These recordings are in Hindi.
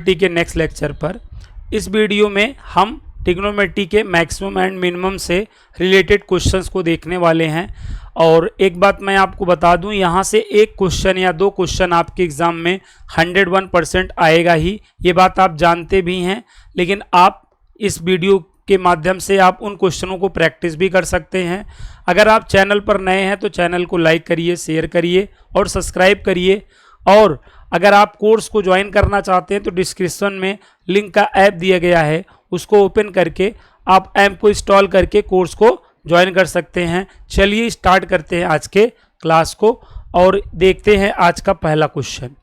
ट्रिग्नोमेट्री के नेक्स्ट लेक्चर पर। इस वीडियो में हम ट्रिग्नोमेट्री के मैक्सिमम एंड मिनिमम से रिलेटेड क्वेश्चंस को देखने वाले हैं। और एक बात मैं आपको बता दूं, यहाँ से एक क्वेश्चन या दो क्वेश्चन आपके एग्जाम में 101% आएगा ही, ये बात आप जानते भी हैं। लेकिन आप इस वीडियो के माध्यम से आप उन क्वेश्चनों को प्रैक्टिस भी कर सकते हैं। अगर आप चैनल पर नए हैं तो चैनल को लाइक करिए, शेयर करिए और सब्सक्राइब करिए। और अगर आप कोर्स को ज्वाइन करना चाहते हैं तो डिस्क्रिप्शन में लिंक का ऐप दिया गया है, उसको ओपन करके आप ऐप को इंस्टॉल करके कोर्स को ज्वाइन कर सकते हैं। चलिए स्टार्ट करते हैं आज के क्लास को और देखते हैं आज का पहला क्वेश्चन।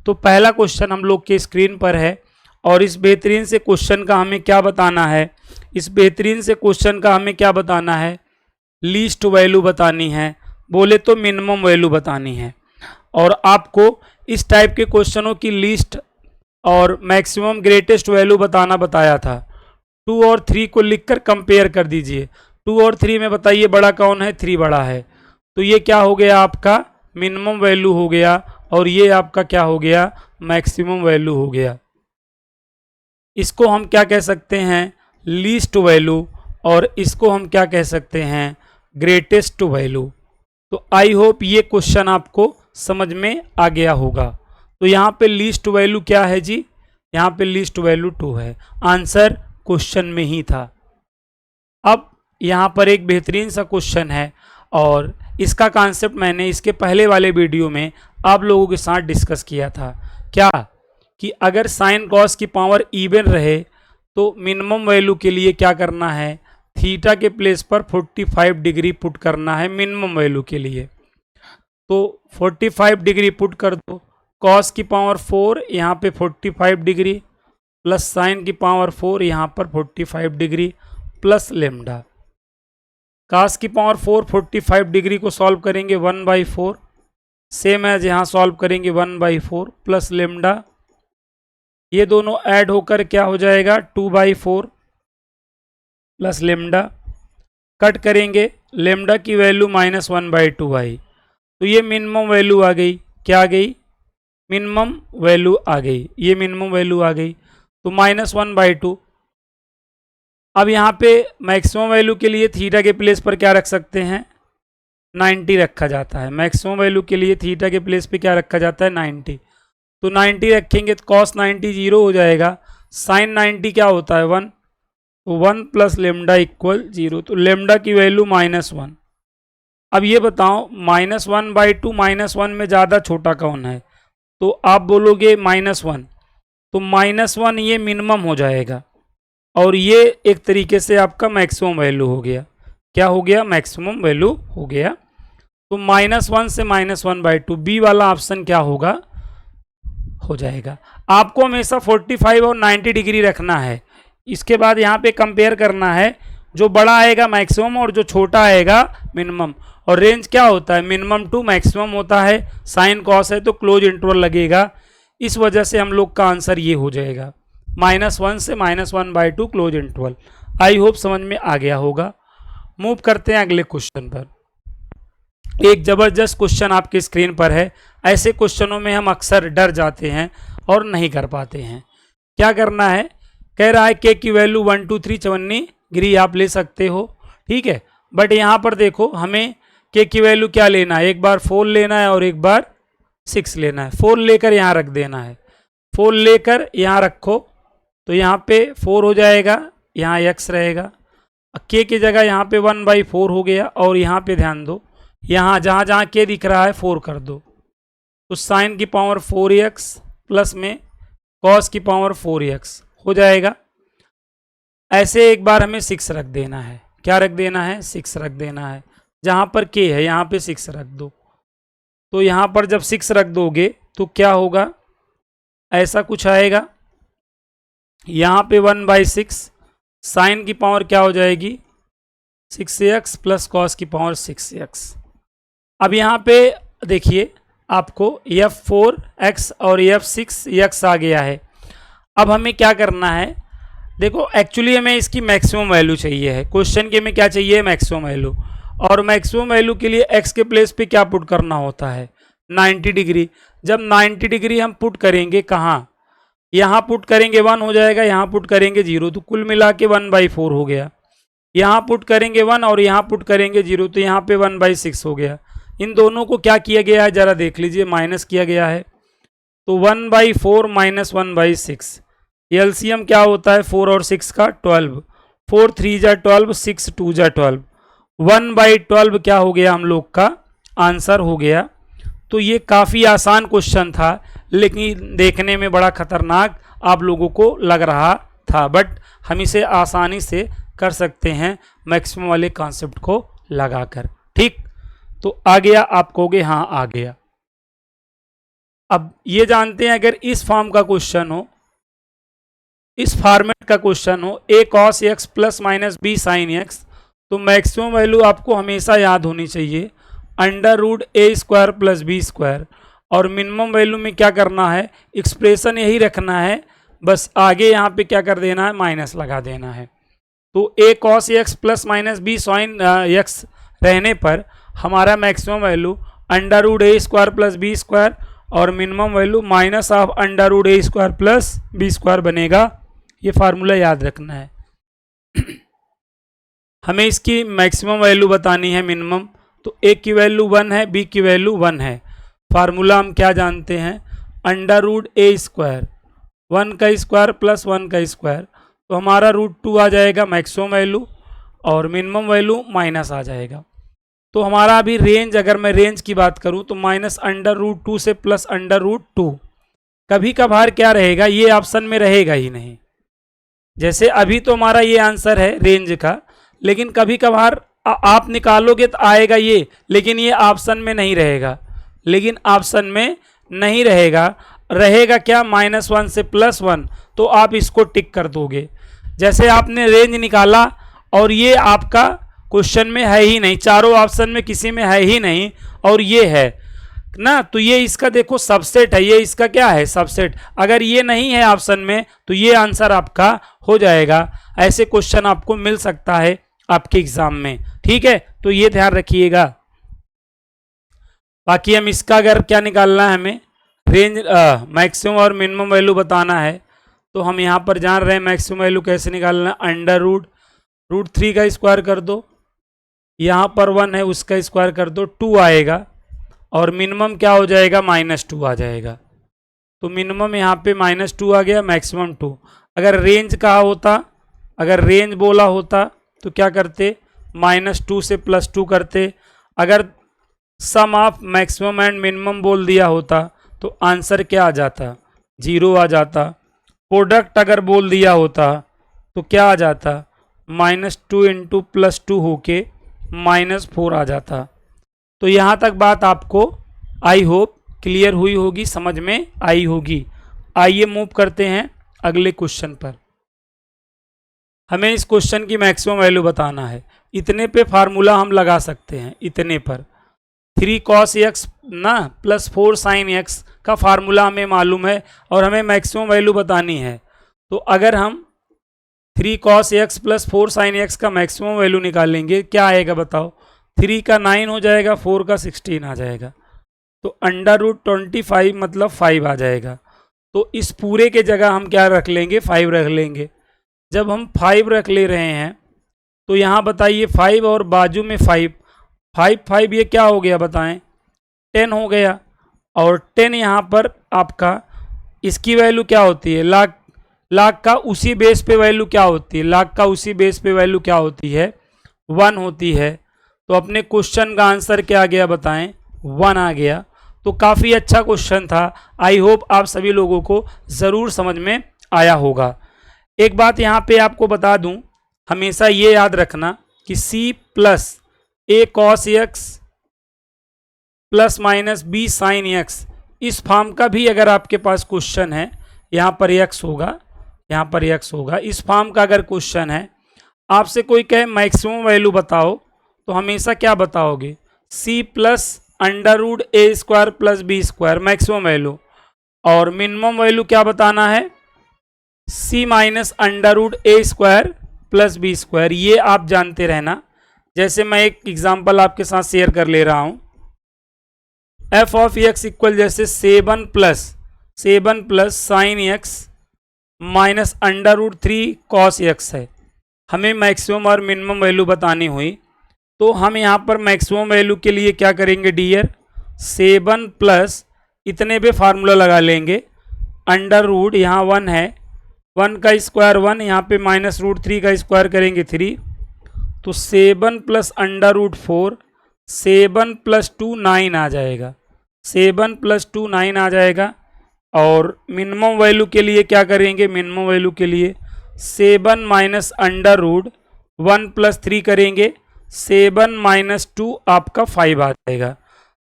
तो पहला क्वेश्चन हम लोग के स्क्रीन पर है और इस बेहतरीन से क्वेश्चन का हमें क्या बताना है, इस बेहतरीन से क्वेश्चन का हमें क्या बताना है, लीस्ट वैल्यू बतानी है, बोले तो मिनिमम वैल्यू बतानी है। और आपको इस टाइप के क्वेश्चनों की लिस्ट और मैक्सिमम ग्रेटेस्ट वैल्यू बताना बताया था। 2 और 3 को लिखकर कंपेयर कर दीजिए। 2 और 3 में बताइए बड़ा कौन है, 3 बड़ा है। तो ये क्या हो गया, आपका मिनिमम वैल्यू हो गया और ये आपका क्या हो गया, मैक्सिमम वैल्यू हो गया। इसको हम क्या कह सकते हैं, लीस्ट वैल्यू, और इसको हम क्या कह सकते हैं, ग्रेटेस्ट वैल्यू। तो आई होप ये क्वेश्चन आपको समझ में आ गया होगा। तो यहाँ पे लीस्ट वैल्यू क्या है जी, यहाँ पे लीस्ट वैल्यू 2 है। आंसर क्वेश्चन में ही था। अब यहाँ पर एक बेहतरीन सा क्वेश्चन है और इसका कॉन्सेप्ट मैंने इसके पहले वाले वीडियो में आप लोगों के साथ डिस्कस किया था। क्या कि अगर साइन कॉस की पावर इवन रहे तो मिनिमम वैल्यू के लिए क्या करना है, थीटा के प्लेस पर 45 डिग्री पुट करना है मिनिमम वैल्यू के लिए। तो 45 डिग्री पुट कर दो, कॉस की पावर 4 यहाँ पे 45 डिग्री प्लस साइन की पावर 4 यहाँ पर 45 डिग्री प्लस लेमडा। कॉस की पावर 4 45 डिग्री को सॉल्व करेंगे 1/4, सेम एज यहाँ सॉल्व करेंगे 1/4 प्लस लेमडा। ये दोनों ऐड होकर क्या हो जाएगा, 2/4 प्लस लेमडा। कट करेंगे, लेमडा की वैल्यू -1/2 आई। तो ये मिनिमम वैल्यू आ गई, क्या आ गई, मिनिमम वैल्यू आ गई, ये मिनिमम वैल्यू आ गई। तो -1/2। अब यहाँ पे मैक्सिमम वैल्यू के लिए थीटा के प्लेस पर क्या रख सकते हैं, 90 रखा जाता है। मैक्सिमम वैल्यू के लिए थीटा के प्लेस पे क्या रखा जाता है, 90। तो 90 रखेंगे तो कॉस 90 0 हो जाएगा। साइन 90 क्या होता है, 1। तो 1 प्लस लेमडा इक्वल 0। तो लेमडा की वैल्यू -1। अब ये बताओ -1/2 -1 में ज़्यादा छोटा कौन है, तो आप बोलोगे -1। तो -1 ये मिनिमम हो जाएगा और ये एक तरीके से आपका मैक्सिमम वैल्यू हो गया। क्या हो गया, मैक्सिमम वैल्यू हो गया। तो -1 से -1/2 बी वाला ऑप्शन क्या होगा, हो जाएगा। आपको हमेशा 45 और 90 डिग्री रखना है। इसके बाद यहाँ पे कंपेयर करना है, जो बड़ा आएगा मैक्सिमम और जो छोटा आएगा मिनिमम। और रेंज क्या होता है, मिनिमम टू मैक्सिमम होता है। साइन कॉस है तो क्लोज इंटरवल लगेगा, इस वजह से हम लोग का आंसर ये हो जाएगा, -1 से -1/2 क्लोज इंटरवल। आई होप समझ में आ गया होगा। मूव करते हैं अगले क्वेश्चन पर। एक जबरदस्त क्वेश्चन आपकी स्क्रीन पर है। ऐसे क्वेश्चनों में हम अक्सर डर जाते हैं और नहीं कर पाते हैं। क्या करना है, कह रहा है के की वैल्यू 1 2 3 54 डिग्री आप ले सकते हो, ठीक है। बट यहाँ पर देखो हमें के की वैल्यू क्या लेना है, एक बार 4 लेना है और एक बार 6 लेना है। 4 लेकर यहाँ रख देना है, 4 लेकर यहाँ रखो तो यहाँ पे 4 हो जाएगा, यहाँ x रहेगा। के की जगह यहाँ पे 1/4 हो गया और यहाँ पे ध्यान दो, यहाँ जहाँ जहाँ के दिख रहा है 4 कर दो। तो साइन की पावर 4x प्लस में कॉस की पावर 4x हो जाएगा। ऐसे एक बार हमें 6 रख देना है, क्या रख देना है, 6 रख देना है। जहाँ पर के है यहाँ पे 6 रख दो। तो यहाँ पर जब 6 रख दोगे तो क्या होगा, ऐसा कुछ आएगा। यहाँ पे 1/6, साइन की पावर क्या हो जाएगी, 6x प्लस कॉस की पावर 6x। अब यहाँ पे देखिए आपको f4x और f6x आ गया है। अब हमें क्या करना है, देखो एक्चुअली हमें इसकी मैक्सिमम वैल्यू चाहिए है। क्वेश्चन के में क्या चाहिए, मैक्सिमम वैल्यू। और मैक्सिमम वैल्यू के लिए x के प्लेस पे क्या पुट करना होता है, 90 डिग्री। जब 90 डिग्री हम पुट करेंगे कहाँ, यहाँ पुट करेंगे 1 हो जाएगा, यहाँ पुट करेंगे 0, तो कुल मिला के 1/4 हो गया। यहाँ पुट करेंगे 1 और यहाँ पुट करेंगे 0, तो यहाँ पे 1/6 हो गया। इन दोनों को क्या किया गया है जरा देख लीजिए, माइनस किया गया है। तो 1/4 माइनस 1/6, एलसीएम क्या होता है 4 और 6 का 12, 4 3 जा 12, 6 2 जा 12, 1/12 क्या हो गया हम लोग का आंसर हो गया। तो ये काफ़ी आसान क्वेश्चन था, लेकिन देखने में बड़ा खतरनाक आप लोगों को लग रहा था, बट हम इसे आसानी से कर सकते हैं मैक्सिमम वाले कॉन्सेप्ट को लगाकर। ठीक, तो आ गया, आप कहोगे हाँ आ गया। अब ये जानते हैं अगर इस फॉर्म का क्वेश्चन हो, इस फॉर्मेट का क्वेश्चन हो a cos x plus minus b sine x, तो मैक्सिमम वैल्यू आपको हमेशा याद होनी चाहिए √a² प्लस b², और मिनिमम वैल्यू में क्या करना है, एक्सप्रेशन यही रखना है, बस आगे यहाँ पे क्या कर देना है, माइनस लगा देना है। तो a cos x plus minus b sine x रहने पर हमारा maximum value √a² plus b² और minimum value minus of √a² plus b² बनेगा। ये फार्मूला याद रखना है। हमें इसकी मैक्सिमम वैल्यू बतानी है मिनिमम, तो a की वैल्यू 1 है, b की वैल्यू 1 है। फार्मूला हम क्या जानते हैं, √a², 1 का स्क्वायर प्लस 1 का स्क्वायर, तो हमारा √2 आ जाएगा मैक्सिमम वैल्यू, और मिनिमम वैल्यू माइनस आ जाएगा। तो हमारा अभी रेंज, अगर मैं रेंज की बात करूं तो -√2 से प्लस √2, कभी कभार क्या रहेगा, ये ऑप्शन में रहेगा ही नहीं। जैसे अभी तो हमारा ये आंसर है रेंज का, लेकिन कभी कभार आप निकालोगे तो आएगा ये, लेकिन ये ऑप्शन में नहीं रहेगा। लेकिन ऑप्शन में नहीं रहेगा, रहेगा क्या, -1 से +1, तो आप इसको टिक कर दोगे। जैसे आपने रेंज निकाला और ये आपका क्वेश्चन में है ही नहीं, चारों ऑप्शन में किसी में है ही नहीं, और ये है ना, तो ये इसका देखो सबसेट है, ये इसका क्या है, सबसेट। अगर ये नहीं है ऑप्शन में तो ये आंसर आपका हो जाएगा। ऐसे क्वेश्चन आपको मिल सकता है आपके एग्जाम में, ठीक है, तो ये ध्यान रखिएगा। बाकी हम इसका अगर क्या निकालना है, हमें रेंज मैक्सिमम और मिनिमम वैल्यू बताना है, तो हम यहाँ पर जान रहे हैं मैक्सिमम वैल्यू कैसे निकालना है, √3 का स्क्वायर कर दो, यहाँ पर 1 है उसका स्क्वायर कर दो, 2 आएगा, और मिनिमम क्या हो जाएगा, -2 आ जाएगा। तो मिनिमम यहाँ पे -2 आ गया, मैक्सिमम 2। अगर रेंज कहा होता, अगर रेंज बोला होता तो क्या करते, -2 से +2 करते। अगर सम ऑफ मैक्सिमम एंड मिनिमम बोल दिया होता तो आंसर क्या आ जाता, 0 आ जाता। प्रोडक्ट अगर बोल दिया होता तो क्या आ जाता, -2 × +2 होके -4 आ जाता। तो यहाँ तक बात आपको आई होप क्लियर हुई होगी, समझ में आई होगी। आइए मूव करते हैं अगले क्वेश्चन पर। हमें इस क्वेश्चन की मैक्सिमम वैल्यू बताना है। इतने पे फार्मूला हम लगा सकते हैं, इतने पर 3 cos x ना प्लस 4 sin x का फार्मूला हमें मालूम है, और हमें मैक्सिमम वैल्यू बतानी है। तो अगर हम 3 cos x plus 4 sin x का मैक्सिमम वैल्यू निकालेंगे, क्या आएगा बताओ, 3 का 9 हो जाएगा, 4 का 16 आ जाएगा, तो √25 मतलब 5 आ जाएगा। तो इस पूरे के जगह हम क्या रख लेंगे, 5 रख लेंगे। जब हम 5 रख ले रहे हैं तो यहाँ बताइए 5 और बाजू में 5, 5 ये क्या हो गया बताएं, 10 हो गया। और 10 यहाँ पर आपका इसकी वैल्यू क्या होती है, लाख का उसी बेस पे वैल्यू क्या होती है, लाख का उसी बेस पे वैल्यू क्या होती है, 1 होती है। तो अपने क्वेश्चन का आंसर क्या आ गया बताएं, 1 आ गया। तो काफ़ी अच्छा क्वेश्चन था। आई होप आप सभी लोगों को ज़रूर समझ में आया होगा। एक बात यहाँ पे आपको बता दूं, हमेशा ये याद रखना कि c plus a cos x plus minus b sin x, इस फॉर्म का भी अगर आपके पास क्वेश्चन है, यहाँ पर x होगा, यहाँ पर x होगा, इस फॉर्म का अगर क्वेश्चन है, आपसे कोई कहे मैक्सिमम वैल्यू बताओ, तो हमेशा क्या बताओगे, c plus √a² plus b² maximum value, और मिनिमम वैल्यू क्या बताना है, c minus √a² plus b²। ये आप जानते रहना। जैसे मैं एक एग्जांपल आपके साथ शेयर कर ले रहा हूँ, f ऑफ x इक्वल जैसे 7 plus sin x minus √3 cos x है। हमें मैक्सिमम और मिनिमम वैल्यू बतानी हुई, तो हम यहाँ पर मैक्सिमम वैल्यू के लिए क्या करेंगे डियर, 7 प्लस इतने पे फार्मूला लगा लेंगे, √ यहाँ 1 है, 1 का स्क्वायर 1, यहाँ पे -√3 का स्क्वायर करेंगे 3, तो 7 प्लस √4, 7 प्लस 2 9 आ जाएगा, 7 प्लस 2 9 आ जाएगा। और मिनिमम वैल्यू के लिए क्या करेंगे, मिनिमम वैल्यू के लिए 7 माइनस √1 प्लस 3 करेंगे, 7 माइनस 2 आपका 5 आ जाएगा।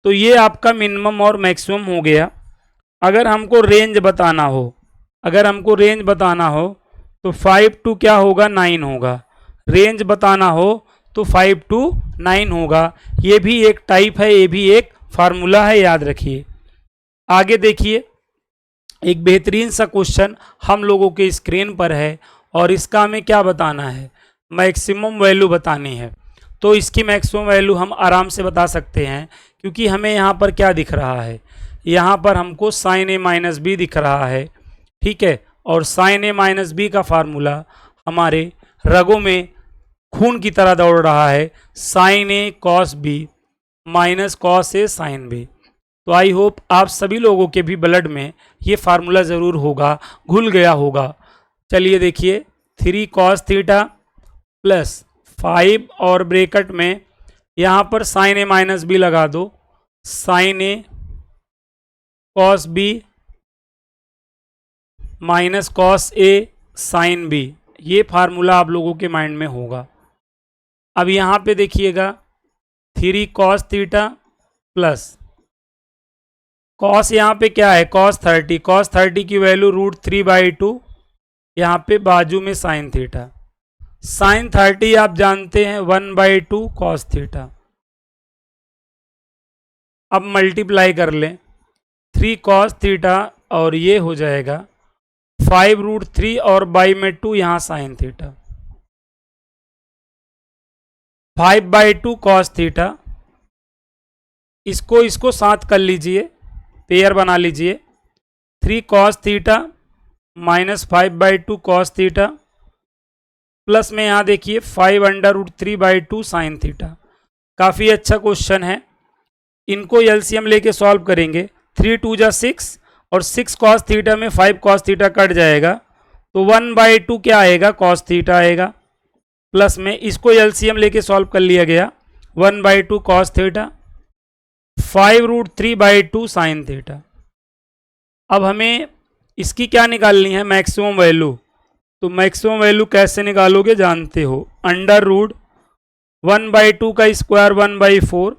तो ये आपका मिनिमम और मैक्सिमम हो गया। अगर हमको रेंज बताना हो, अगर हमको रेंज बताना हो तो 5 to क्या होगा, 9 होगा। रेंज बताना हो तो 5 to 9 होगा। ये भी एक टाइप है, ये भी एक फार्मूला है, याद रखिए। आगे देखिए, एक बेहतरीन सा क्वेश्चन हम लोगों के स्क्रीन पर है और इसका हमें क्या बताना है, मैक्सिमम वैल्यू बतानी है। तो इसकी मैक्सिमम वैल्यू हम आराम से बता सकते हैं, क्योंकि हमें यहाँ पर क्या दिख रहा है, यहाँ पर हमको sin a - b दिख रहा है, ठीक है। और sin a - b का फार्मूला हमारे रगों में खून की तरह दौड़ रहा है, sin a cos b minus cos a sin b। तो आई होप आप सभी लोगों के भी ब्लड में ये फार्मूला ज़रूर होगा, घुल गया होगा। चलिए देखिए, 3 cos थीटा प्लस 5 और ब्रैकेट में यहाँ पर sin a - b लगा दो, sin a cos b minus cos a sin b, ये फार्मूला आप लोगों के माइंड में होगा। अब यहाँ पे देखिएगा, 3 cos थीटा प्लस cos, यहाँ पे क्या है cos 30 की वैल्यू √3/2, यहाँ पे बाजू में sin थीटा, sin 30 आप जानते हैं 1/2 cos थीटा। अब मल्टीप्लाई कर लें, 3 cos थीटा और ये हो जाएगा 5√3 और बाई में 2, यहाँ sin थीटा, 5/2 cos थीटा। इसको साथ कर लीजिए, पेयर बना लीजिए, 3 cos theta minus 5/2 cos theta plus में यहाँ देखिए 5√3/2 sin थीटा। काफ़ी अच्छा क्वेश्चन है, इनको एलसीएम लेके सॉल्व करेंगे। 3 2 जा 6 और 6 cos थीटा में 5 cos थीटा कट जाएगा, तो 1/2 क्या आएगा, cos थीटा आएगा। प्लस में इसको एलसीएम लेके सॉल्व कर लिया गया, 1/2 cos थीटा, 5√3/2 sin थीटा। अब हमें इसकी क्या निकालनी है, मैक्सिमम वैल्यू। तो मैक्सिमम वैल्यू कैसे निकालोगे जानते हो, √1/2 का स्क्वायर 1/4,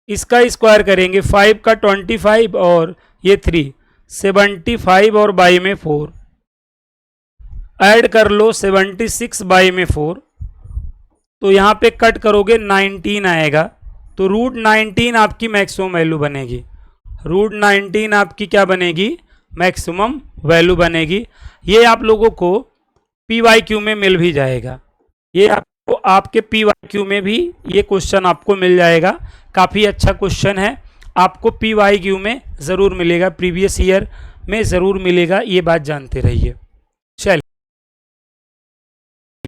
इसका स्क्वायर करेंगे 5 का 25 और ये 3 75 और बाई में 4 ऐड कर लो, 76 बाई में 4, तो यहाँ पे कट करोगे 19 आएगा, तो √19 आपकी मैक्सिमम वैल्यू बनेगी। √19 आपकी क्या बनेगी, मैक्सिमम वैल्यू बनेगी। ये आप लोगों को PYQ में मिल भी जाएगा, ये आपको आपके PYQ में भी ये क्वेश्चन आपको मिल जाएगा। काफ़ी अच्छा क्वेश्चन है, आपको PYQ में ज़रूर मिलेगा, प्रीवियस ईयर में ज़रूर मिलेगा, ये बात जानते रहिए। चलिए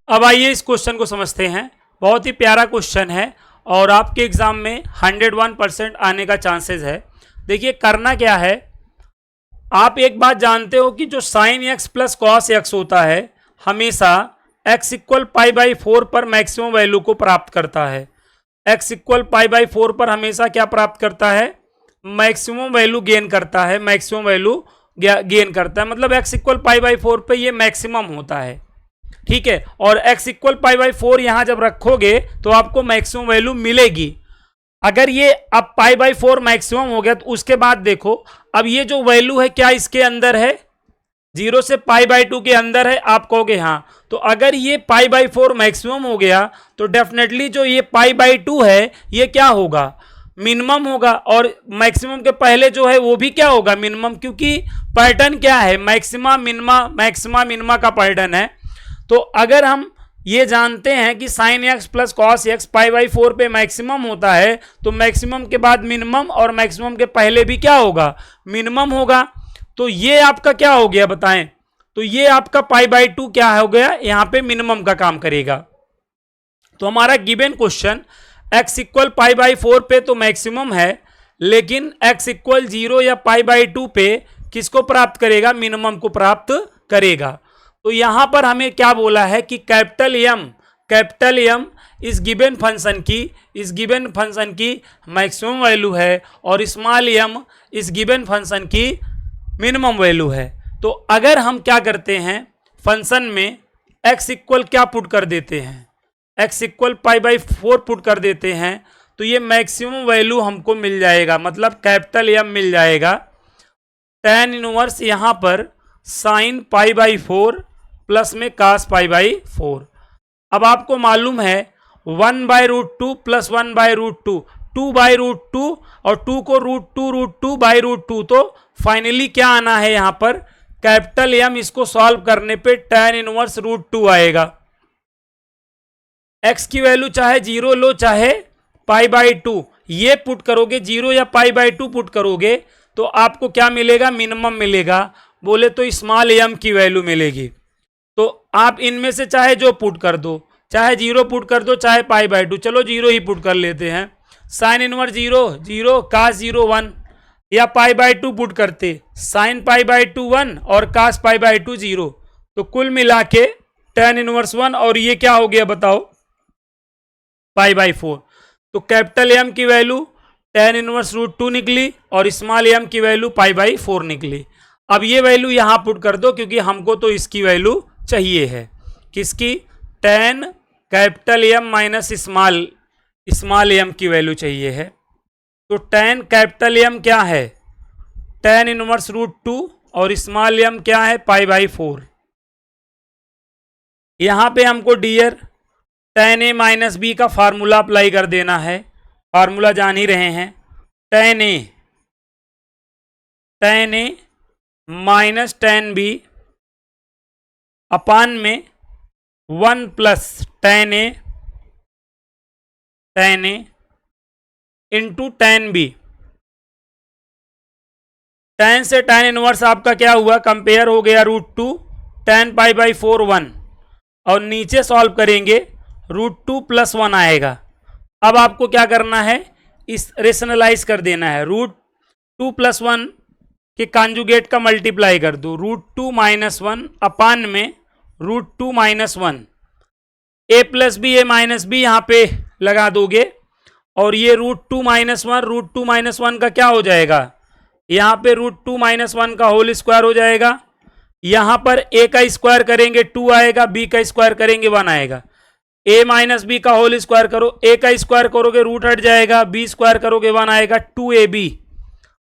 अब आइए इस क्वेश्चन को समझते हैं। बहुत ही प्यारा क्वेश्चन है और आपके एग्जाम में 101% आने का चांसेस है। देखिए करना क्या है, आप एक बात जानते हो कि जो sin x plus cos x होता है हमेशा x इक्वल π/4 पर मैक्सिमम वैल्यू को प्राप्त करता है। x इक्वल π/4 पर हमेशा क्या प्राप्त करता है, मैक्सिमम वैल्यू गेन करता है, मैक्सिमम वैल्यू गेन करता है, मतलब x इक्वल π/4 पे ये मैक्सिमम होता है, ठीक है। और x इक्वल π/4 यहां जब रखोगे तो आपको मैक्सिमम वैल्यू मिलेगी। अगर ये अब π/4 मैक्सिमम हो गया तो उसके बाद देखो, अब ये जो वैल्यू है क्या इसके अंदर है, 0 से π/2 के अंदर है, आप कहोगे हाँ। तो अगर ये π/4 मैक्सिमम हो गया तो डेफिनेटली जो ये π/2 है ये क्या होगा, मिनिमम होगा। और मैक्सिमम के पहले जो है वो भी क्या होगा, मिनिमम, क्योंकि पैटर्न क्या है, मैक्सिमा मिनिमा, मैक्सिमा मिनिमा का पैटर्न है। तो अगर हम ये जानते हैं कि sin x plus cos x π/4 पे मैक्सिमम होता है, तो मैक्सिमम के बाद मिनिमम और मैक्सिमम के पहले भी क्या होगा, मिनिमम होगा। तो ये आपका क्या हो गया बताएं, तो ये आपका π/2 क्या हो गया, यहां पे मिनिमम का काम करेगा। तो हमारा गिवन क्वेश्चन x इक्वल π/4 पे तो मैक्सिमम है, लेकिन x इक्वल 0 या π/2 पे किसको प्राप्त करेगा, मिनिमम को प्राप्त करेगा। तो यहां पर हमें क्या बोला है कि कैपिटल एम इस गिवन फंक्शन की मैक्सिमम वैल्यू है और स्मॉल एम इस गिवन फंक्शन की मिनिमम वैल्यू है। तो अगर हम क्या करते हैं, फंक्शन में x इक्वल क्या पुट कर देते हैं, x इक्वल π/4 पुट कर देते हैं, तो ये मैक्सिमम वैल्यू हमको मिल जाएगा, मतलब कैपिटल एम मिल जाएगा। tan इनवर्स यहाँ पर sin π/4 प्लस में cos π/4। अब आपको मालूम है 1/√2 प्लस 1/√2, 2/√2 और 2 को √2 तो फाइनली क्या आना है यहाँ पर, कैपिटल एम इसको सॉल्व करने पे tan इनवर्स √2 आएगा। x की वैल्यू चाहे 0 लो चाहे π/2, ये पुट करोगे 0 या π/2 पुट करोगे तो आपको क्या मिलेगा, मिनिमम मिलेगा। बोले तो स्मॉल एम की वैल्यू मिलेगी। तो आप इनमें से चाहे जो पुट कर दो, चाहे 0 पुट कर दो चाहे π/2, चलो 0 ही पुट कर लेते हैं। साइन इनवर्स 0 cos 0 1, या π/2 पुट करते, साइन π/2 1 और cos π/2 0, तो कुल मिला के tan इनवर्स 1 और ये क्या हो गया बताओ, π/4। तो कैपिटल एम की वैल्यू tan इनवर्स √2 निकली और स्मॉल एम की वैल्यू π/4 निकली। अब ये वैल्यू यहां पुट कर दो, क्योंकि हमको तो इसकी वैल्यू चाहिए है, किसकी, tan capital M minus small M की वैल्यू चाहिए है। तो tan कैपिटल एम क्या है, tan इनवर्स √2 और स्मॉल एम क्या है, π/4। यहां पे हमको dear tan a minus B का फार्मूला अप्लाई कर देना है, फार्मूला जान ही रहे हैं, tan a minus tan b अपान में 1 plus tan a into tan b। tan से tan इनवर्स आपका क्या हुआ, कंपेयर हो गया √2 tan π/4 1, और नीचे सॉल्व करेंगे √2 प्लस 1 आएगा। अब आपको क्या करना है, इस रेशनलाइज कर देना है, √2 प्लस 1 के कॉन्जुगेट का मल्टीप्लाई कर दो, √2 माइनस 1 अपान में √2 minus 1, a plus B A minus B यहाँ पे लगा दोगे, और ये √2 माइनस 1 का क्या हो जाएगा, यहाँ पे √2 माइनस 1 का होल स्क्वायर हो जाएगा। यहाँ पर a का स्क्वायर करेंगे 2 आएगा, b का स्क्वायर करेंगे 1 आएगा। a माइनस बी का होल स्क्वायर करो, a का स्क्वायर करोगे रूट हट जाएगा, b स्क्वायर करोगे 1 आएगा, 2ab,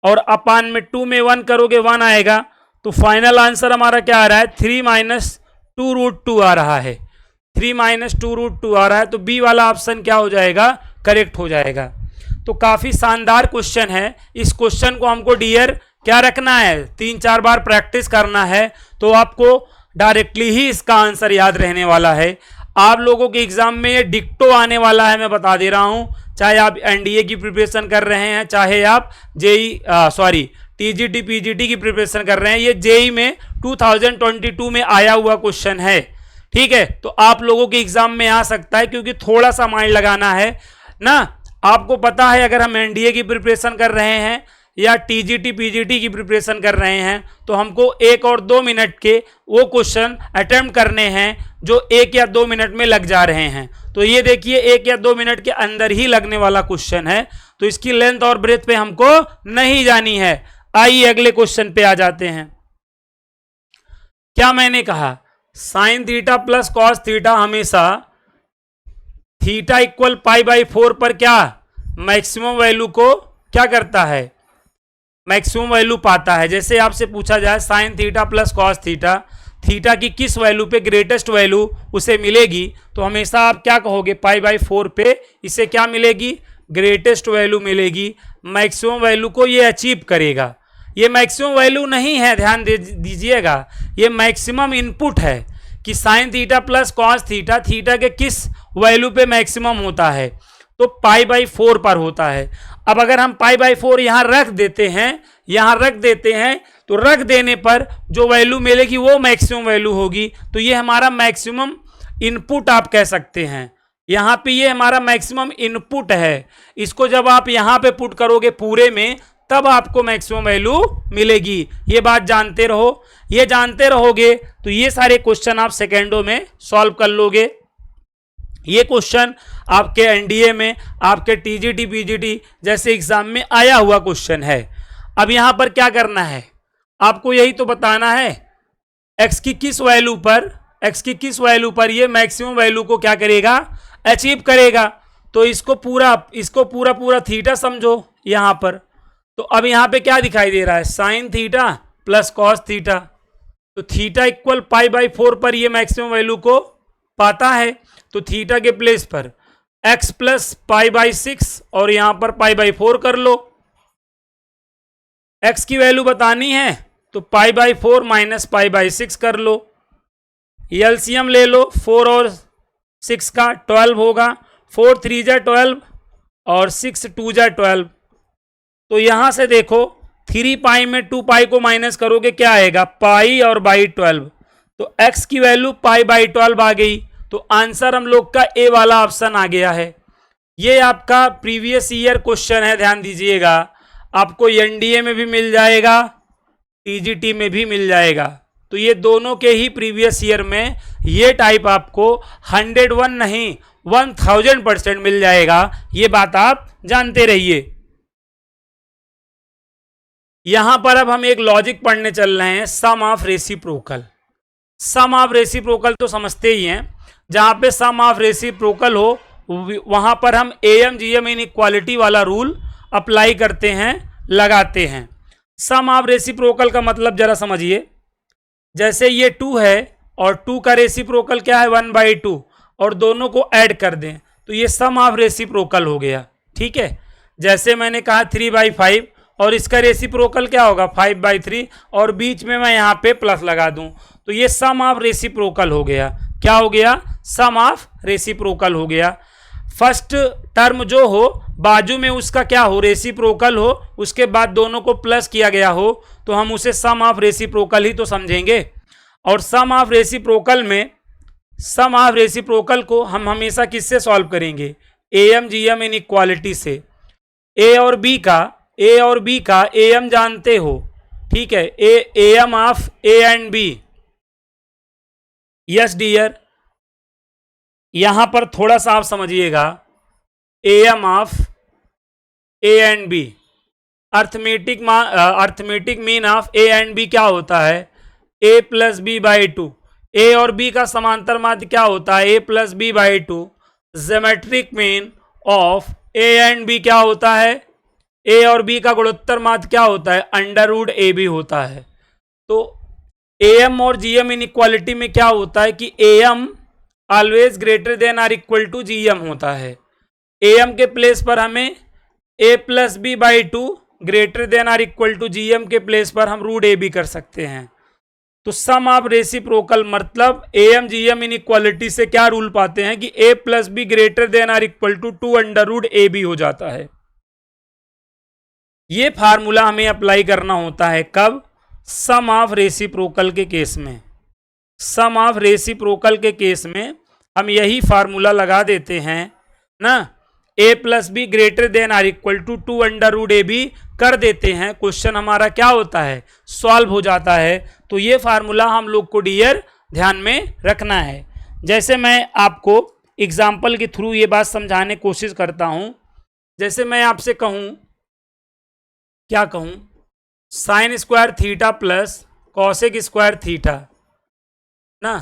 और अपान में 2 में 1 करोगे 1 आएगा। तो फाइनल आंसर हमारा क्या आ रहा है, 3 माइनस 2√2 आ रहा है, 3 माइनस 2√2 आ रहा है। तो बी वाला ऑप्शन क्या हो जाएगा, करेक्ट हो जाएगा। तो काफी शानदार क्वेश्चन है। इस क्वेश्चन को हमको डियर क्या रखना है, 3-4 बार प्रैक्टिस करना है, तो आपको डायरेक्टली ही इसका आंसर याद रहने वाला है। आप लोगों के एग्जाम में ये डिक्टो आने वाला है, मैं बता दे रहा हूं। चाहे आप एनडीए की प्रिपरेशन कर रहे हैं, चाहे आप टीजीटी पीजीटी की प्रिपरेशन कर रहे हैं, ये जेई में 2022 में आया हुआ क्वेश्चन है। ठीक है, तो आप लोगों के एग्जाम में आ सकता है, क्योंकि थोड़ा सा माइंड लगाना है ना। आपको पता है अगर हम एनडीए की प्रिपरेशन कर रहे हैं या टीजीटी पीजीटी की प्रिपरेशन कर रहे हैं, तो हमको 1 और 2 मिनट के वो क्वेश्चन अटेम्प्ट करने हैं जो 1 या 2 मिनट में लग जा रहे हैं। तो ये देखिए 1 या 2 मिनट के अंदर ही लगने वाला क्वेश्चन है, तो इसकी लेंथ और ब्रेथ पे हमको नहीं जानी है। आइए अगले क्वेश्चन पे आ जाते हैं। क्या मैंने कहा, sine theta plus cos theta हमेशा थीटा इक्वल π/4 पर क्या मैक्सिमम वैल्यू को क्या करता है, मैक्सिमम वैल्यू पाता है। जैसे आपसे पूछा जाए sine theta plus cos theta, theta की किस वैल्यू पे ग्रेटेस्ट वैल्यू उसे मिलेगी, तो हमेशा आप क्या कहोगे, π/4 पे इसे क्या मिलेगी, ग्रेटेस्ट वैल्यू मिलेगी। मैक्सिमम वैल्यू को ये अचीव करेगा। ये मैक्सिमम वैल्यू नहीं है, ध्यान दीजिएगा, ये मैक्सिमम इनपुट है कि sine theta plus cos theta theta के किस वैल्यू पे मैक्सिमम होता है, तो पी/4 पर होता है। अब अगर हम π/4 यहां रख देते हैं, तो रख देने पर जो वैल्यू मिलेगी वो मैक्सिमम वैल्यू होगी। तो ये हमारा मैक्सिमम इनपुट आप कह सकते हैं। यहां पे ये हमारा मैक्सिमम इनपुट है। इसको जब आप यहां पे पुट करोगे पूरे में, तब आपको मैक्सिमम वैल्यू मिलेगी। ये बात जानते रहो। ये जानते रहोगे तो ये सारे क्वेश्चन आप सेकेंडों में सॉल्व कर लोगे। ये क्वेश्चन आपके एनडीए में, आपके टीजीटी पीजीटी जैसे एग्जाम में आया हुआ क्वेश्चन है। अब यहां पर क्या करना है, आपको यही तो बताना है एक्स की किस वैल्यू पर ये मैक्सिमम वैल्यू को क्या करेगा, अचीव करेगा। तो इसको पूरा थीटा समझो यहां पर। तो अब यहां पे क्या दिखाई दे रहा है, sine theta plus cos theta. तो थीटा इक्वल π/4 पर ये मैक्सिमम वैल्यू को पाता है। तो थीटा के प्लेस पर x प्लस π/6 और यहां पर π/4 कर लो। x की वैल्यू बतानी है तो π/4 माइनस π/6 कर लो। एलसीएम ले लो 4 और 6 का, 12 होगा। 4 3 जा 12 और 6 2 जा 12। तो यहां से देखो 3 पाई में 2 पाई को माइनस करोगे क्या आएगा, पाई और बाई 12। तो x की वैल्यू π/12 आ गई। तो आंसर हम लोग का ए वाला ऑप्शन आ गया है। ये आपका प्रीवियस ईयर क्वेश्चन है, ध्यान दीजिएगा। आपको एनडीए में भी मिल जाएगा, टीजीटी में भी मिल जाएगा। तो ये दोनों के ही प्रीवियस ईयर में ये टाइप आपको 101 नहीं 1000% मिल जाएगा। ये बात आप जानते रहिए। यहां पर अब हम एक लॉजिक पढ़ने चल रहे हैं, sum of reciprocal. Sum of reciprocal तो समझते ही हैं। जहां पे सम ऑफ रेसिप्रोकल हो वहां पर हम एएम जीएम इनइक्वालिटी वाला रूल अप्लाई करते हैं, लगाते हैं। सम ऑफ रेसिप्रोकल का मतलब जरा समझिए। जैसे ये 2 है और 2 का रेसिप्रोकल क्या है 1/2 और दोनों को ऐड कर दें तो ये सम ऑफ रेसिप्रोकल हो गया। ठीक है, जैसे मैंने कहा 3/5 और इसका रेसिप्रोकल क्या होगा 5/3 और बीच में मैं यहाँ पे प्लस लगा दूं तो ये सम ऑफ रेसिप्रोकल हो गया। क्या हो गया, सम ऑफ रेसिप्रोकल हो गया। फर्स्ट टर्म जो हो बाजू में उसका क्या हो, रेसिप्रोकल हो, उसके बाद दोनों को प्लस किया गया हो तो हम उसे सम ऑफ रेसिप्रोकल ही तो समझेंगे। और सम ऑफ रेसिप्रोकल में, सम ऑफ रेसिप्रोकल को हम हमेशा किससे सॉल्व करेंगे, एएम जीएम इनइक्वालिटी से। ए और बी का एएम जानते हो, ठीक है, AM of A and B. Yes dear, यहां पर थोड़ा सा आप समझिएगा, AM of A and B, arithmetic mean of A and B क्या होता है, A plus B by 2। A और बी का समांतर माध्य क्या होता है, A plus B by 2। Geometric mean of A and B क्या होता है, ए और बी का गुणोत्तर माध्य क्या होता है, √AB होता है। तो एएम और जीएम इनइक्वालिटी में क्या होता है कि AM always greater than or equal to GM होता है। एएम के प्लेस पर हमें A plus B by 2 greater than or equal to GM के प्लेस पर हम √AB कर सकते हैं। तो सम ऑफ रेसिप्रोकल मतलब एएम जीएम इनइक्वालिटी से क्या रूल पाते हैं कि A plus B greater than or equal to 2√AB हो जाता है। ये फार्मूला हमें अप्लाई करना होता है कब, सम ऑफ रेसिप्रोकल के केस में। सम ऑफ रेसिप्रोकल के केस में हम यही फार्मूला लगा देते हैं ना, A plus B greater than or equal to 2√AB कर देते हैं। क्वेश्चन हमारा क्या होता है, सॉल्व हो जाता है। तो ये फार्मूला हम लोग को डियर ध्यान में रखना है। जैसे मैं आपको एग्जाम्पल के थ्रू ये बात समझाने की कोशिश करता हूं। जैसे मैं आपसे कहूं, क्या कहूं, sign square theta plus cosec square theta ना,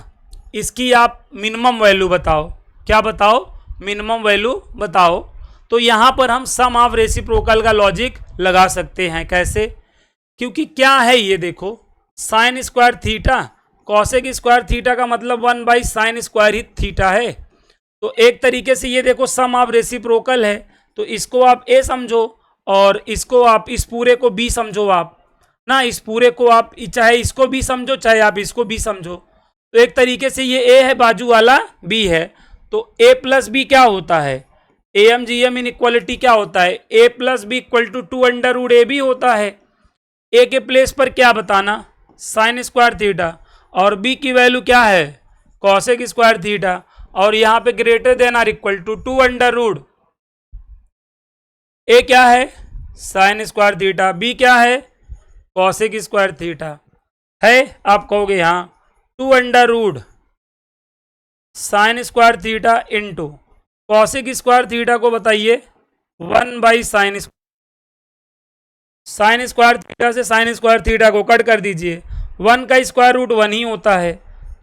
इसकी आप मिनिमम वैल्यू बताओ। क्या बताओ, मिनिमम वैल्यू बताओ। तो यहां पर हम सम ऑफ रेसिप्रोकल का लॉजिक लगा सकते हैं। कैसे, क्योंकि क्या है ये देखो, sign square theta cosec square theta का मतलब 1/sin स्क्वायर ही थीटा है। तो एक तरीके से ये देखो सम ऑफ रेसिप्रोकल है, तो इसको आप ए समझो और इसको आप इस पूरे को बी समझो आप ना, इस पूरे को आप चाहे इसको भी समझो चाहे आप इसको भी समझो। तो एक तरीके से ये ए है, बाजू वाला बी है। तो ए प्लस बी क्या होता है, एएम जीएम इनइक्वालिटी क्या होता है, A plus B equal to 2√AB होता है। ए के प्लेस पर क्या बताना, साइन स्क्वायर थीटा, और बी की वैल्यू क्या है, कॉसेक स्क्वायर थीटा, और यहाँ पे greater than or equal to 2 A क्या है, साइन स्क्वायर थीटा, बी क्या है, कॉसेक स्क्वायर थीटा है। आप कहोगे हाँ 2 sine square theta into cosec square theta को बताइए 1/साइन स्क्वायर थीटा से साइन स्क्वायर थीटा को कट कर दीजिए, 1 का स्क्वायर रूट 1 ही होता है।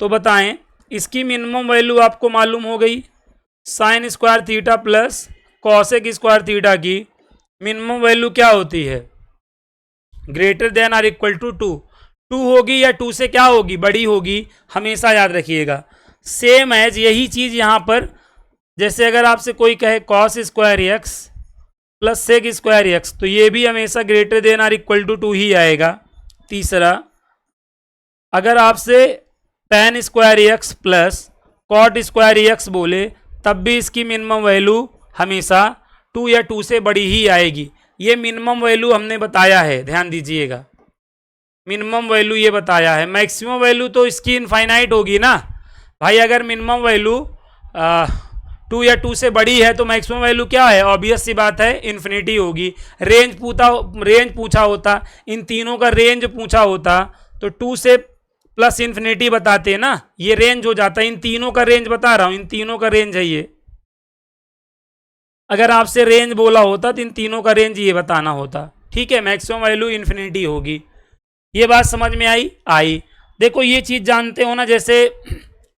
तो बताएं इसकी मिनिमम वैल्यू आपको मालूम हो गई, sine square theta plus cosec square theta की मिनिमम वैल्यू क्या होती है, greater than or equal to 2 होगी या 2 से क्या होगी, बड़ी होगी, हमेशा याद रखिएगा। सेम एज यही चीज यहां पर, जैसे अगर आपसे कोई कहे cos square X plus sec square X, तो ये भी हमेशा greater than or equal to 2 ही आएगा। तीसरा, अगर आपसे tan square X plus cot square X बोले, तब भी इसकी मिनिमम वैल्यू हमेशा 2 या 2 से बड़ी ही आएगी। ये मिनिमम वैल्यू हमने बताया है, ध्यान दीजिएगा, मिनिमम वैल्यू ये बताया है। मैक्सिमम वैल्यू तो इसकी इनफाइनाइट होगी ना भाई, अगर मिनिमम वैल्यू 2 या 2 से बड़ी है तो मैक्सिमम वैल्यू क्या है, ऑब्वियस सी बात है इन्फिनिटी होगी। रेंज पूछा होता, इन तीनों का रेंज पूछा होता तो 2 से प्लस इन्फिनिटी बताते ना, ये रेंज हो जाता है। इन तीनों का रेंज बता रहा हूं, इन तीनों का रेंज है ये। अगर आपसे रेंज बोला होता तो इन तीनों का रेंज ये बताना होता, ठीक है। मैक्सिमम वैल्यू इन्फिनिटी होगी। ये बात समझ में आई। देखो ये चीज जानते हो ना, जैसे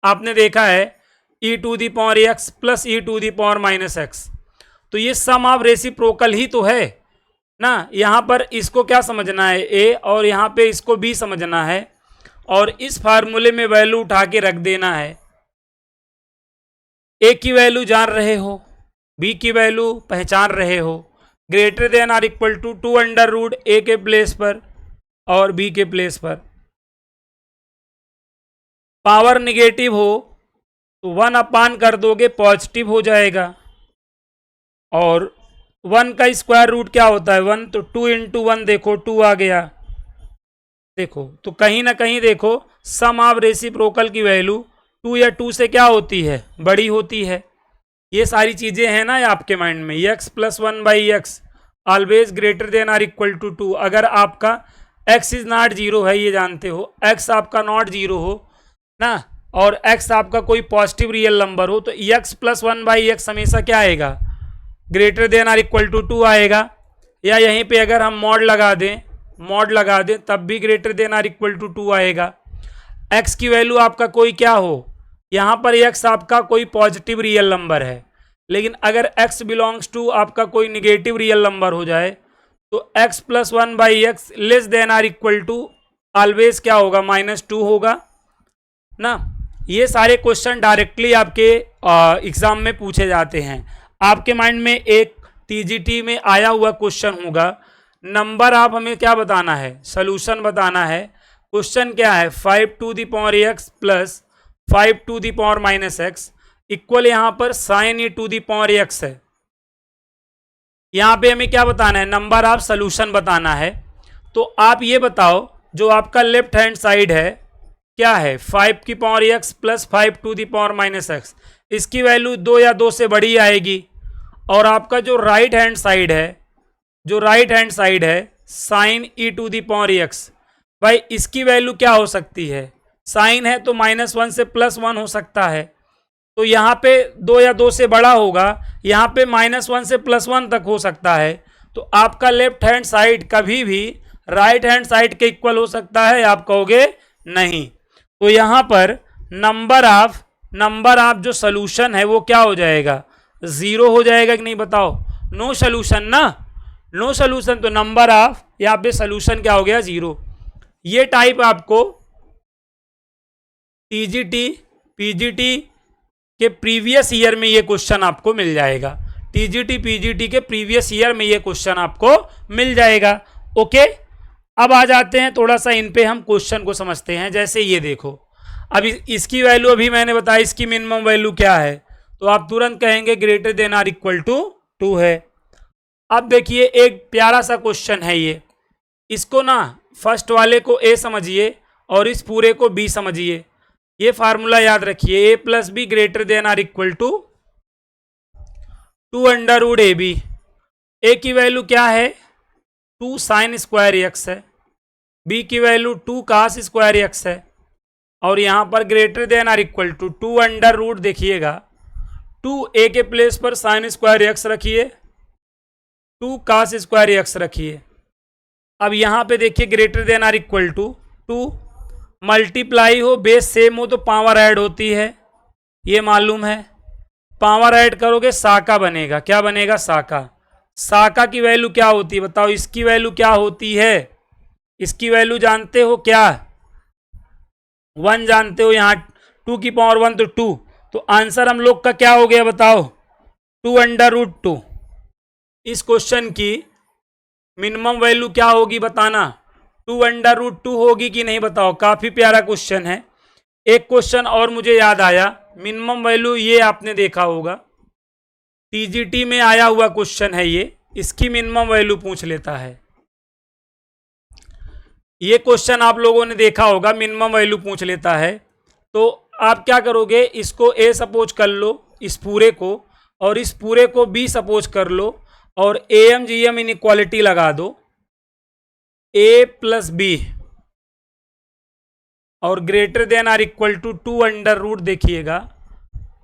आपने देखा है e⁻x प्लस e⁻−x, तो ये सम ऑफ रेसिप्रोकल ही तो है ना। यहां पर इसको क्या समझना है, a, और यहां पे इसको b समझना है, और इस फार्मूले में वैल्यू उठा के रख देना है। a की वैल्यू जान रहे हो, b की वैल्यू पहचान रहे हो, greater than or equal to 2 के प्लेस पर और b के प्लेस पर। पावर निगेटिव हो तो 1 अपान कर दोगे, पॉजिटिव हो जाएगा, और 1 का स्क्वायर रूट क्या होता है 1, तो 2 इंटू 1 देखो 2 आ गया। देखो तो कहीं ना कहीं देखो सम ऑफ रेसिप्रोकल की वैल्यू 2 या 2 से क्या होती है, बड़ी होती है। ये सारी चीजें हैं ना आपके माइंड में, x प्लस 1/x always greater than or equal to 2। अगर आपका x इज नॉट जीरो है, ये जानते हो, x आपका नॉट जीरो हो ना, और x आपका कोई पॉजिटिव रियल नंबर हो, तो x प्लस 1/x हमेशा क्या आएगा, greater than or equal to 2 आएगा। या यहीं पे अगर हम मॉड लगा दें तब भी greater than or equal to 2 आएगा। x की वैल्यू आपका कोई क्या हो, यहाँ पर x आपका कोई पॉजिटिव रियल नंबर है, लेकिन अगर x बिलोंग्स टू आपका कोई निगेटिव रियल नंबर हो जाए तो x प्लस 1/x less than or equal to always क्या होगा, -2 होगा ना। ये सारे क्वेश्चन डायरेक्टली आपके एग्जाम में पूछे जाते हैं। आपके माइंड में एक टीजीटी में आया हुआ क्वेश्चन होगा, नंबर आप हमें क्या बताना है, सॉल्यूशन बताना है। क्वेश्चन क्या है, 5⁴x प्लस 5⁻⁻x इक्वल यहाँ पर साइन e⁻x है। यहाँ पे हमें क्या बताना है, नंबर ऑफ सॉल्यूशन बताना है। तो आप ये बताओ, जो आपका लेफ्ट हैंड साइड है क्या है, 5⁴x प्लस 5⁻⁻x, इसकी वैल्यू 2 या 2 से बड़ी आएगी। और आपका जो राइट हैंड साइड है साइन e⁻x, भाई इसकी वैल्यू क्या हो सकती है, साइन है तो -1 से +1 हो सकता है, तो यहाँ पे 2 या 2 से बड़ा होगा, यहाँ पे -1 से +1 तक हो सकता है। तो आपका लेफ्ट हैंड साइड कभी भी राइट हैंड साइड के इक्वल हो सकता है, आप कहोगे नहीं। तो यहाँ पर नंबर ऑफ जो सोल्यूशन है वो क्या हो जाएगा, 0 हो जाएगा कि नहीं बताओ, नो सोल्यूशन ना, नो सोल्यूशन, तो नंबर ऑफ यहाँ पे सोल्यूशन क्या हो गया, 0। ये टाइप आपको टीजीटी पीजीटी के प्रीवियस ईयर में ये क्वेश्चन आपको मिल जाएगा, टीजीटी पीजीटी के प्रीवियस ईयर में ये क्वेश्चन आपको मिल जाएगा। ओके, अब आ जाते हैं थोड़ा सा इन पे हम क्वेश्चन को समझते हैं। जैसे ये देखो, अब इसकी वैल्यू अभी मैंने बताया, इसकी मिनिमम वैल्यू क्या है, तो आप तुरंत कहेंगे greater than or equal to 2 है। अब देखिए एक प्यारा सा क्वेश्चन है ये, इसको ना फर्स्ट वाले को ए समझिए और इस पूरे को बी समझिए। ये फार्मूला याद रखिए, A plus B greater than or equal to 2 under root A B. A की वैल्यू क्या है 2 साइन स्क्वायर एक्स है, बी की वैल्यू 2 कास स्क्वायर एक्स है, और यहां पर greater than or equal to 2 under root, देखिएगा 2 ए के प्लेस पर साइन स्क्वायर एक्स रखिए, 2 कास स्क्वायर एक्स रखिए। अब यहां पे देखिए greater than or equal to 2, multiply हो बेस सेम हो तो पावर ऐड होती है, ये मालूम है। पावर ऐड करोगे साका बनेगा, क्या बनेगा साका। साका की वैल्यू क्या होती है बताओ, इसकी वैल्यू क्या होती है, इसकी वैल्यू जानते हो क्या, 1 जानते हो, यहाँ 2 की पावर 1 तो 2, तो आंसर हम लोग का क्या हो गया बताओ 2 अंडर रूट 2। इस क्वेश्चन की मिनिमम वैल्यू क्या होगी बताना, 2 अंडर रूट 2 होगी कि नहीं बताओ। काफी प्यारा क्वेश्चन है। एक क्वेश्चन और मुझे याद आया, मिनिमम वैल्यू ये आपने देखा होगा, टीजीटी में आया हुआ क्वेश्चन है ये, इसकी मिनिमम वैल्यू पूछ लेता है। ये क्वेश्चन आप लोगों ने देखा होगा, मिनिमम वैल्यू पूछ लेता है। तो आप क्या करोगे, इसको ए सपोज कर लो इस पूरे को, और इस पूरे को बी सपोज कर लो, और A M G M inequality लगा दो, ए प्लस बी और greater than or equal to 2 under root, देखिएगा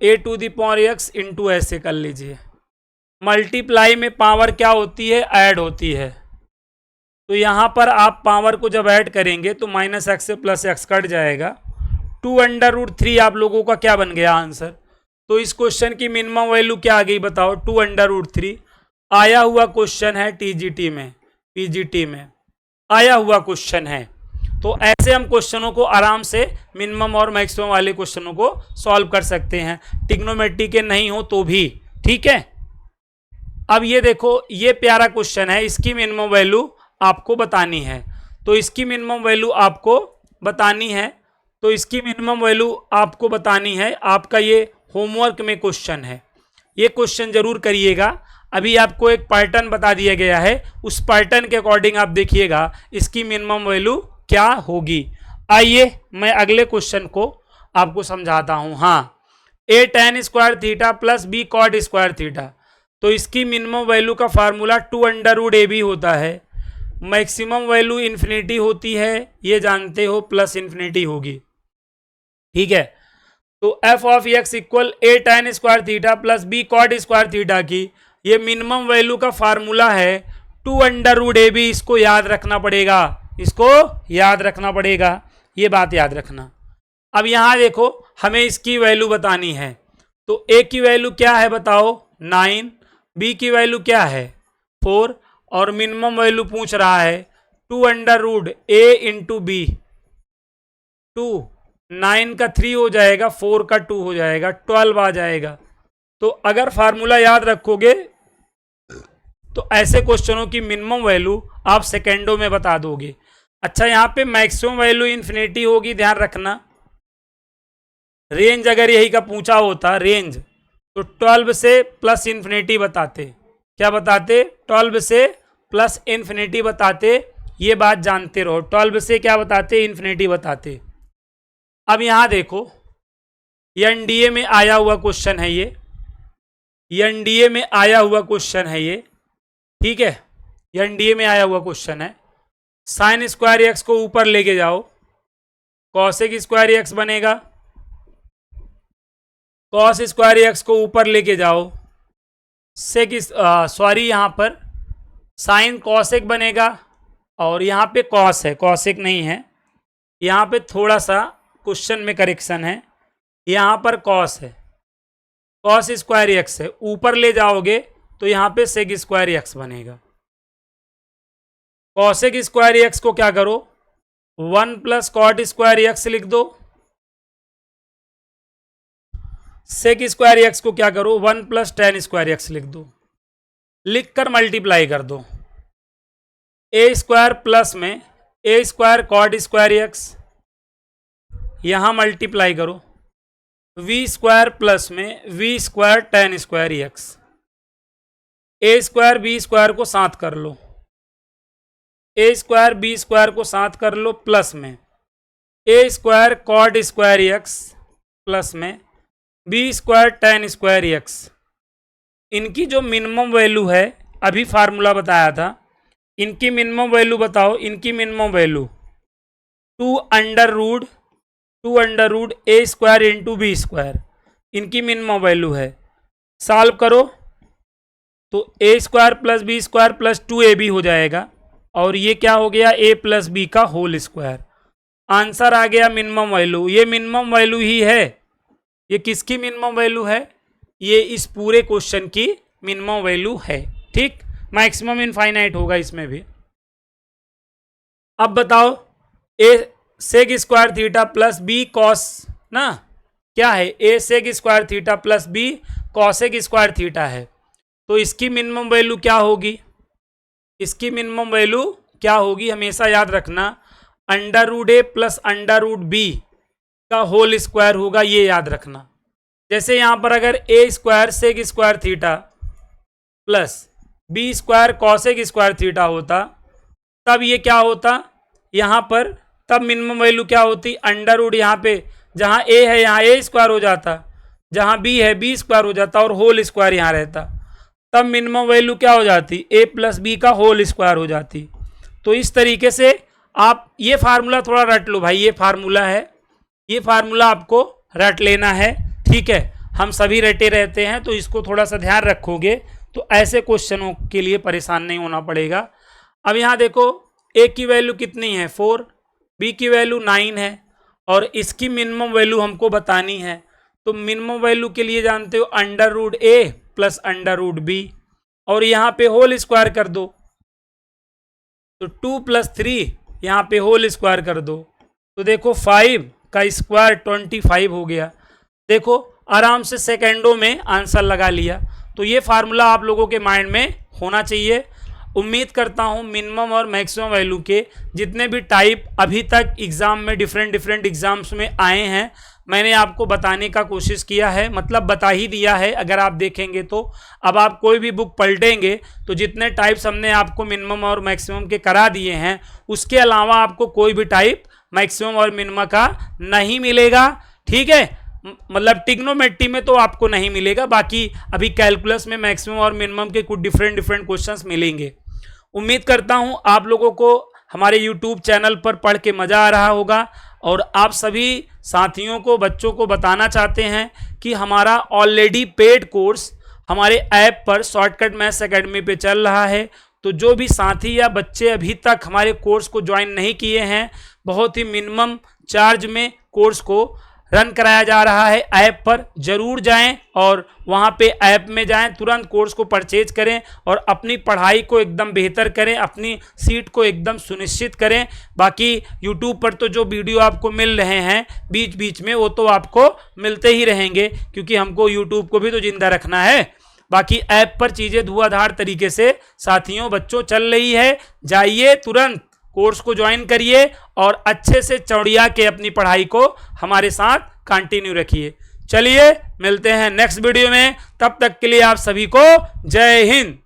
A to the power X into ऐसे कर लीजिए। मल्टीप्लाई में पावर क्या होती है, ऐड होती है। तो यहां पर आप पावर को जब ऐड करेंगे तो माइनस एक्स से प्लस एक्स कट जाएगा, 2 अंडर रूट 3 आप लोगों का क्या बन गया आंसर। तो इस क्वेश्चन की मिनिमम वैल्यू क्या आ गई बताओ 2 अंडर रूट 3। आया हुआ क्वेश्चन है टीजीटी में, पीजीटी में आया हुआ क्वेश्चन है। तो ऐसे हम क्वेश्चनों को आराम से मिनिमम और मैक्सिमम वाले क्वेश्चनों को सॉल्व कर सकते हैं, ट्रिग्नोमेट्री के नहीं हो तो भी, ठीक है। अब ये देखो, ये प्यारा क्वेश्चन है, इसकी मिनिमम वैल्यू आपको बतानी है। तो इसकी मिनिमम वैल्यू आपको बतानी है, तो इसकी मिनिमम वैल्यू आपको बतानी है। आपका ये होमवर्क में क्वेश्चन है, ये क्वेश्चन जरूर करिएगा। अभी आपको एक पैटर्न बता दिया गया है, उस पैटर्न के अकॉर्डिंग आप देखिएगा इसकी मिनिमम वैल्यू क्या होगी। आइए मैं अगले क्वेश्चन को आपको समझाता हूं। हाँ, A tan square theta plus B cot square theta, तो इसकी मिनिमम वैल्यू का formula 2 under root A B होता है। मैक्सिमम वैल्यू इन्फिनिटी होती है, ये जानते हो, प्लस इन्फिनिटी होगी, ठीक है। तो F of X equal A tan square theta plus B cot square theta की ये मिनिमम वैल्यू का फार्मूला है 2 अंडर रूट ए बी। इसको याद रखना पड़ेगा, इसको याद रखना पड़ेगा, ये बात याद रखना। अब यहां देखो, हमें इसकी वैल्यू बतानी है, तो ए की वैल्यू क्या है बताओ 9, बी की वैल्यू क्या है 4, और मिनिमम वैल्यू पूछ रहा है 2 अंडर रूट ए इंटू बी। 2 9 का 3 हो जाएगा, 4 का 2 हो जाएगा, 12 आ जाएगा। तो अगर फार्मूला याद रखोगे तो ऐसे क्वेश्चनों की मिनिमम वैल्यू आप सेकेंडों में बता दोगे। अच्छा, यहाँ पे मैक्सिमम वैल्यू इन्फिनिटी होगी, ध्यान रखना। रेंज अगर यही का पूछा होता रेंज, तो 12 से प्लस इन्फिनिटी बताते, क्या बताते 12 से प्लस इन्फिनिटी बताते, ये बात जानते रहो, 12 से क्या बताते इन्फिनिटी बताते। अब यहां देखो, एनडीए में आया हुआ क्वेश्चन है ये, एनडीए में आया हुआ क्वेश्चन है ये, ठीक है, एनडीए में आया हुआ क्वेश्चन है। साइन स्क्वायर एक्स को ऊपर लेके जाओ, कॉसेक स्क्वायर एक्स बनेगा, कॉस स्क्वायर एक्स को ऊपर लेके जाओ, सेक सॉरी यहां पर साइन कॉसेक बनेगा, और यहां पे कॉस है, कॉसेक नहीं है, यहां पे थोड़ा सा क्वेश्चन में करेक्शन है, यहां पर कॉस है, कॉस स्क्वायर एक्स है, ऊपर ले जाओगे तो यहां पे सेक स्क्वायर एक्स बनेगा। कॉसेक स्क्वायर एक्स को क्या करो 1 प्लस कॉट स्क्वायर एक्स लिख दो, सेक स्क्वायर एक्स को क्या करो 1 प्लस tan स्क्वायर एक्स लिख दो, लिखकर मल्टीप्लाई कर दो। ए स्क्वायर प्लस में A square cot square X, यहां मल्टीप्लाई करो, वी स्क्वायर प्लस में V square tan square X, A square B square को साथ कर लो, ए स्क्वायर बी स्क्वायर को साथ कर लो प्लस में A square cot square X plus में B square tan square X. इनकी जो मिनिमम वैल्यू है, अभी फार्मूला बताया था, इनकी मिनिमम वैल्यू बताओ। इनकी minimum value 2 under root A square into B square, इनकी मिनिमम वैल्यू है। सॉल्व करो तो A square plus B square plus 2ab हो जाएगा, और ये क्या हो गया, a प्लस बी का होल स्क्वायर। आंसर आ गया मिनिमम वैल्यू। ये मिनिमम वैल्यू ही है। ये किसकी मिनिमम वैल्यू है? ये इस पूरे क्वेश्चन की मिनिमम वैल्यू है। ठीक, मैक्सिमम इनफाइनाइट होगा इसमें भी। अब बताओ A sec square theta plus B cos, ना क्या है, A sec square theta plus B cosec square theta है। तो इसकी मिनिमम वैल्यू क्या होगी? इसकी मिनिमम वैल्यू क्या होगी, हमेशा याद रखना, under root A plus under root B का होल स्क्वायर होगा, ये याद रखना। जैसे यहाँ पर अगर A square sec square theta plus B square cosec square theta होता, तब ये क्या होता यहाँ पर, तब मिनिमम वैल्यू क्या होती, अंडर रूट यहाँ पे जहाँ ए है यहाँ ए स्क्वायर हो जाता, जहाँ बी है बी स्क्वायर हो जाता, और होल स्क्वायर यहाँ रहता, तब मिनिमम वैल्यू क्या हो जाती, ए प्लस बी का होल स्क्वायर हो जाती। तो इस तरीके से आप ये फार्मूला थोड़ा रट लो भाई, ये फार्मूला है, ये फार्मूला आपको रट लेना है। ठीक है, हम सभी रटे रहते हैं, तो इसको थोड़ा सा ध्यान रखोगे तो ऐसे क्वेश्चनों के लिए परेशान नहीं होना पड़ेगा। अब यहाँ देखो ए की वैल्यू कितनी है 4, बी की वैल्यू 9 है, और इसकी मिनिमम वैल्यू हमको बतानी है। तो मिनिमम वैल्यू के लिए जानते हो under root A plus under root B, और यहाँ पे होल स्क्वायर कर दो, तो 2 + 3 यहाँ पे होल स्क्वायर कर दो, तो देखो 5 का स्क्वायर 25 हो गया। देखो आराम से सेकेंडों में आंसर लगा लिया। तो ये फार्मूला आप लोगों के माइंड में होना चाहिए। उम्मीद करता हूँ मिनिमम और मैक्सिमम वैल्यू के जितने भी टाइप अभी तक एग्ज़ाम में डिफरेंट एग्ज़ाम्स में आए हैं, मैंने आपको बताने का कोशिश किया है, मतलब बता ही दिया है। अगर आप देखेंगे तो अब आप कोई भी बुक पलटेंगे तो जितने टाइप्स हमने आपको मिनिमम और मैक्सिमम के करा दिए हैं, उसके अलावा आपको कोई भी टाइप मैक्सिमम और मिनिमम का नहीं मिलेगा। ठीक है, मतलब ट्रिग्नोमेट्री में तो आपको नहीं मिलेगा, बाकी अभी कैलकुलस में मैक्सिमम और मिनिमम के कुछ डिफरेंट क्वेश्चंस मिलेंगे। उम्मीद करता हूं आप लोगों को हमारे YouTube चैनल पर पढ़ के मज़ा आ रहा होगा, और आप सभी साथियों को, बच्चों को बताना चाहते हैं कि हमारा ऑलरेडी पेड कोर्स हमारे ऐप पर शॉर्टकट मैथ्स एकेडमी पे चल रहा है। तो जो भी साथी या बच्चे अभी तक हमारे कोर्स को ज्वाइन नहीं किए हैं, बहुत ही मिनिमम चार्ज में कोर्स को रन कराया जा रहा है ऐप पर, जरूर जाएं और वहां पे ऐप में जाएं, तुरंत कोर्स को परचेज करें और अपनी पढ़ाई को एकदम बेहतर करें, अपनी सीट को एकदम सुनिश्चित करें। बाकी यूट्यूब पर तो जो वीडियो आपको मिल रहे हैं बीच बीच में, वो तो आपको मिलते ही रहेंगे, क्योंकि हमको यूट्यूब को भी तो जिंदा रखना है। बाकी ऐप पर चीज़ें धुआंधार तरीके से साथियों बच्चों चल रही है। जाइए तुरंत कोर्स को ज्वाइन करिए और अच्छे से चौड़िया के अपनी पढ़ाई को हमारे साथ कंटिन्यू रखिए। चलिए मिलते हैं नेक्स्ट वीडियो में, तब तक के लिए आप सभी को जय हिंद।